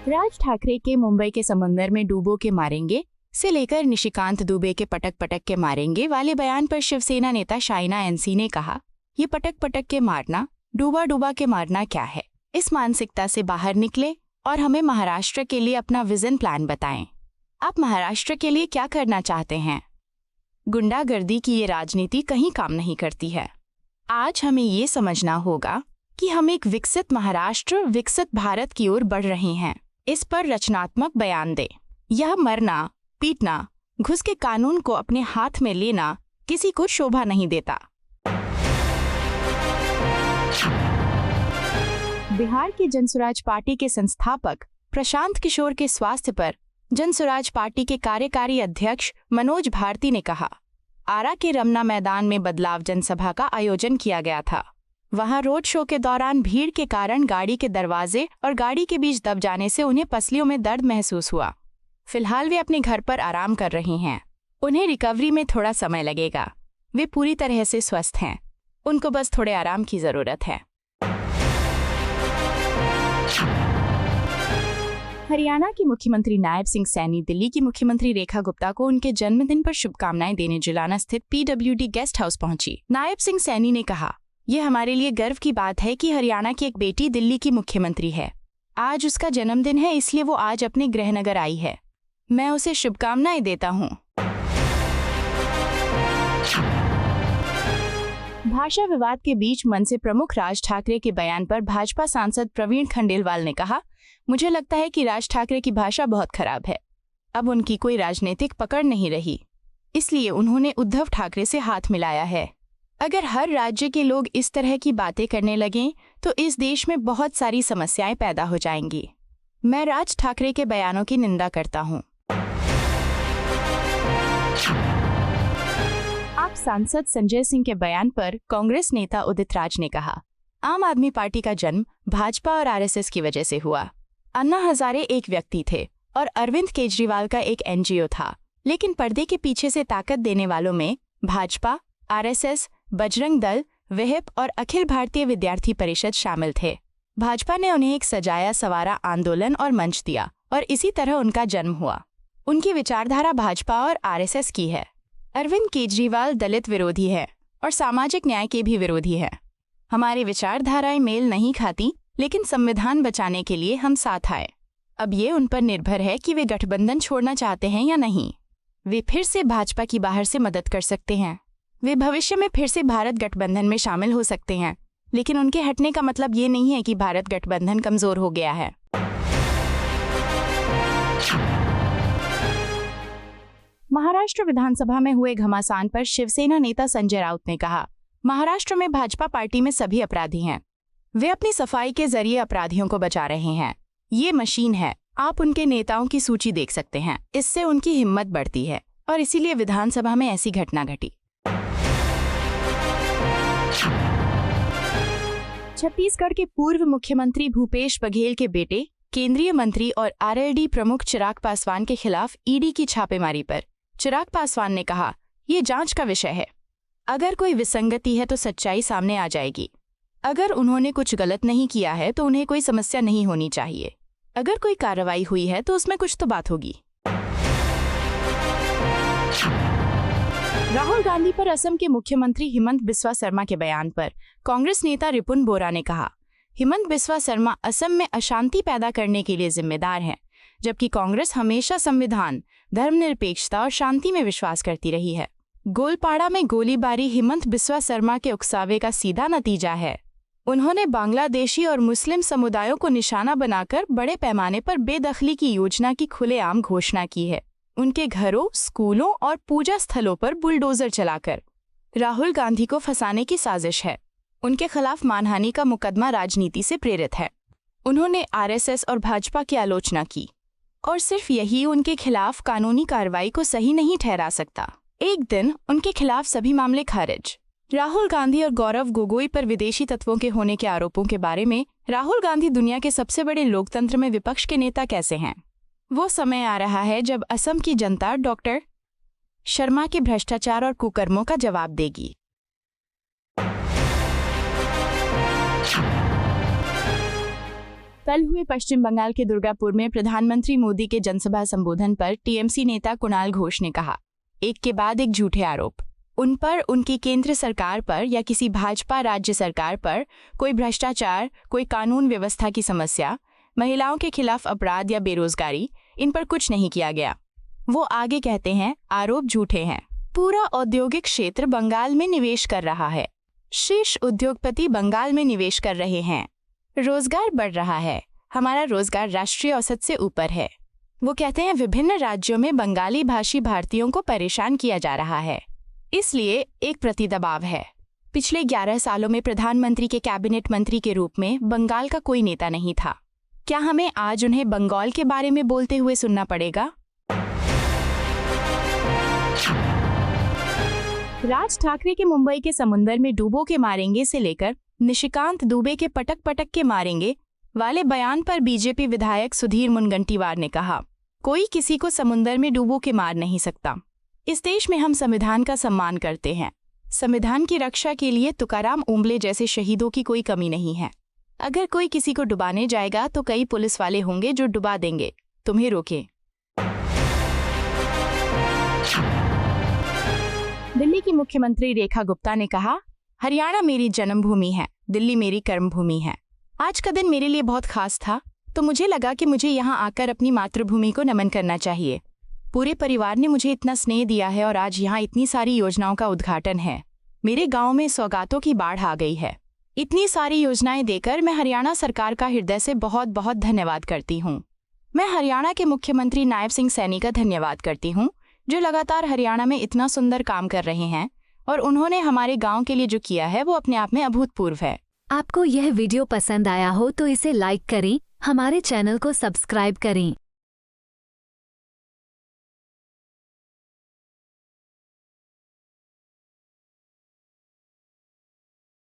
राज ठाकरे के मुंबई के समंदर में डूबो के मारेंगे से लेकर निशिकांत दुबे के पटक पटक के मारेंगे वाले बयान पर शिवसेना नेता शाइना एनसी ने कहा, ये पटक पटक के मारना, डूबा डूबा के मारना क्या है। इस मानसिकता से बाहर निकले और हमें महाराष्ट्र के लिए अपना विजन प्लान बताएं। आप महाराष्ट्र के लिए क्या करना चाहते हैं? गुंडागर्दी की ये राजनीति कहीं काम नहीं करती है। आज हमें ये समझना होगा कि हम एक विकसित महाराष्ट्र, विकसित भारत की ओर बढ़ रहे हैं। इस पर रचनात्मक बयान दें। यह मरना, पीटना, घुस के कानून को अपने हाथ में लेना किसी को शोभा नहीं देता। बिहार की जनसुराज पार्टी के संस्थापक प्रशांत किशोर के स्वास्थ्य पर जनसुराज पार्टी के कार्यकारी अध्यक्ष मनोज भारती ने कहा, आरा के रमना मैदान में बदलाव जनसभा का आयोजन किया गया था। वहां रोड शो के दौरान भीड़ के कारण गाड़ी के दरवाजे और गाड़ी के बीच दब जाने से उन्हें पसलियों में दर्द महसूस हुआ। फिलहाल वे अपने घर पर आराम कर रही हैं। उन्हें रिकवरी में थोड़ा समय लगेगा। वे पूरी तरह से स्वस्थ हैं। उनको बस थोड़े आराम की जरूरत है। हरियाणा के मुख्यमंत्री नायब सिंह सैनी दिल्ली की मुख्यमंत्री रेखा गुप्ता को उनके जन्मदिन पर शुभकामनाएं देने जुलाना स्थित PWD गेस्ट हाउस पहुंची। नायब सिंह सैनी ने कहा, ये हमारे लिए गर्व की बात है कि हरियाणा की एक बेटी दिल्ली की मुख्यमंत्री है। आज उसका जन्मदिन है, इसलिए वो आज अपने गृहनगर आई है। मैं उसे शुभकामनाएं देता हूँ। भाषा विवाद के बीच मनसे प्रमुख राज ठाकरे के बयान पर भाजपा सांसद प्रवीण खंडेलवाल ने कहा, मुझे लगता है कि राज ठाकरे की भाषा बहुत खराब है। अब उनकी कोई राजनीतिक पकड़ नहीं रही, इसलिए उन्होंने उद्धव ठाकरे से हाथ मिलाया है। अगर हर राज्य के लोग इस तरह की बातें करने लगें तो इस देश में बहुत सारी समस्याएं पैदा हो जाएंगी। मैं राज ठाकरे के बयानों की निंदा करता हूं। आप सांसद संजय सिंह के बयान पर कांग्रेस नेता उदित राज ने कहा, आम आदमी पार्टी का जन्म भाजपा और RSS की वजह से हुआ। अन्ना हजारे एक व्यक्ति थे और अरविंद केजरीवाल का एक NGO था, लेकिन पर्दे के पीछे से ताकत देने वालों में भाजपा, RSS, बजरंग दल, विहिप और अखिल भारतीय विद्यार्थी परिषद शामिल थे। भाजपा ने उन्हें एक सजाया सवारा आंदोलन और मंच दिया और इसी तरह उनका जन्म हुआ। उनकी विचारधारा भाजपा और RSS की है। अरविंद केजरीवाल दलित विरोधी है और सामाजिक न्याय के भी विरोधी है। हमारी विचारधाराएं मेल नहीं खाती, लेकिन संविधान बचाने के लिए हम साथ आए। अब ये उन पर निर्भर है कि वे गठबंधन छोड़ना चाहते हैं या नहीं। वे फिर से भाजपा की बाहर से मदद कर सकते हैं। वे भविष्य में फिर से भारत गठबंधन में शामिल हो सकते हैं, लेकिन उनके हटने का मतलब ये नहीं है कि भारत गठबंधन कमजोर हो गया है। महाराष्ट्र विधानसभा में हुए घमासान पर शिवसेना नेता संजय राउत ने कहा, महाराष्ट्र में भाजपा पार्टी में सभी अपराधी हैं। वे अपनी सफाई के जरिए अपराधियों को बचा रहे हैं। ये मशीन है। आप उनके नेताओं की सूची देख सकते हैं। इससे उनकी हिम्मत बढ़ती है और इसीलिए विधानसभा में ऐसी घटना घटी। छत्तीसगढ़ के पूर्व मुख्यमंत्री भूपेश बघेल के बेटे, केंद्रीय मंत्री और RLD प्रमुख चिराग पासवान के खिलाफ ED की छापेमारी पर चिराग पासवान ने कहा, ये जांच का विषय है। अगर कोई विसंगति है तो सच्चाई सामने आ जाएगी। अगर उन्होंने कुछ गलत नहीं किया है तो उन्हें कोई समस्या नहीं होनी चाहिए। अगर कोई कार्रवाई हुई है तो उसमें कुछ तो बात होगी। राहुल गांधी पर असम के मुख्यमंत्री हिमंत बिस्वा शर्मा के बयान पर कांग्रेस नेता रिपुन बोरा ने कहा, हिमंत बिस्वा शर्मा असम में अशांति पैदा करने के लिए जिम्मेदार हैं, जबकि कांग्रेस हमेशा संविधान, धर्मनिरपेक्षता और शांति में विश्वास करती रही है। गोलपाड़ा में गोलीबारी हिमंत बिस्वा शर्मा के उकसावे का सीधा नतीजा है। उन्होंने बांग्लादेशी और मुस्लिम समुदायों को निशाना बनाकर बड़े पैमाने पर बेदखली की योजना की खुलेआम घोषणा की है। उनके घरों, स्कूलों और पूजा स्थलों पर बुलडोजर चलाकर राहुल गांधी को फंसाने की साजिश है। उनके खिलाफ मानहानि का मुकदमा राजनीति से प्रेरित है। उन्होंने RSS और भाजपा की आलोचना की और सिर्फ यही उनके खिलाफ कानूनी कार्रवाई को सही नहीं ठहरा सकता। एक दिन उनके खिलाफ सभी मामले खारिज। राहुल गांधी और गौरव गोगोई पर विदेशी तत्वों के होने के आरोपों के बारे में राहुल गांधी दुनिया के सबसे बड़े लोकतंत्र में विपक्ष के नेता कैसे हैं? वो समय आ रहा है जब असम की जनता डॉक्टर शर्मा के भ्रष्टाचार और कुकर्मों का जवाब देगी। कल हुए पश्चिम बंगाल के दुर्गापुर में प्रधानमंत्री मोदी के जनसभा संबोधन पर टीएमसी नेता कुणाल घोष ने कहा, एक के बाद एक झूठे आरोप उन पर, उनकी केंद्र सरकार पर या किसी भाजपा राज्य सरकार पर कोई भ्रष्टाचार, कोई कानून व्यवस्था की समस्या, महिलाओं के खिलाफ अपराध या बेरोजगारी, इन पर कुछ नहीं किया गया। वो आगे कहते हैं, आरोप झूठे हैं। पूरा औद्योगिक क्षेत्र बंगाल में निवेश कर रहा है। शीर्ष उद्योगपति बंगाल में निवेश कर रहे हैं। रोजगार बढ़ रहा है। हमारा रोजगार राष्ट्रीय औसत से ऊपर है। वो कहते हैं, विभिन्न राज्यों में बंगाली भाषी भारतीयों को परेशान किया जा रहा है, इसलिए एक प्रतिदबाव है। पिछले 11 सालों में प्रधानमंत्री के कैबिनेट मंत्री के रूप में बंगाल का कोई नेता नहीं था। क्या हमें आज उन्हें बंगाल के बारे में बोलते हुए सुनना पड़ेगा? राज ठाकरे के मुंबई के समुंदर में डूबो के मारेंगे से लेकर निशिकांत दुबे के पटक पटक के मारेंगे वाले बयान पर बीजेपी विधायक सुधीर मुनगंटीवार ने कहा, कोई किसी को समुंदर में डूबो के मार नहीं सकता। इस देश में हम संविधान का सम्मान करते हैं। संविधान की रक्षा के लिए तुकाराम ओंबले जैसे शहीदों की कोई कमी नहीं है। अगर कोई किसी को डुबाने जाएगा तो कई पुलिस वाले होंगे जो डुबा देंगे, तुम्हें रोके। दिल्ली की मुख्यमंत्री रेखा गुप्ता ने कहा, हरियाणा मेरी जन्मभूमि है, दिल्ली मेरी कर्मभूमि है। आज का दिन मेरे लिए बहुत खास था, तो मुझे लगा कि मुझे यहाँ आकर अपनी मातृभूमि को नमन करना चाहिए। पूरे परिवार ने मुझे इतना स्नेह दिया है और आज यहाँ इतनी सारी योजनाओं का उद्घाटन है। मेरे गांव में सौगातों की बाढ़ आ गई है। इतनी सारी योजनाएं देकर मैं हरियाणा सरकार का हृदय से बहुत बहुत धन्यवाद करती हूँ। मैं हरियाणा के मुख्यमंत्री नायब सिंह सैनी का धन्यवाद करती हूँ, जो लगातार हरियाणा में इतना सुंदर काम कर रहे हैं और उन्होंने हमारे गांव के लिए जो किया है वो अपने आप में अभूतपूर्व है। आपको यह वीडियो पसंद आया हो तो इसे लाइक करें, हमारे चैनल को सब्सक्राइब करें।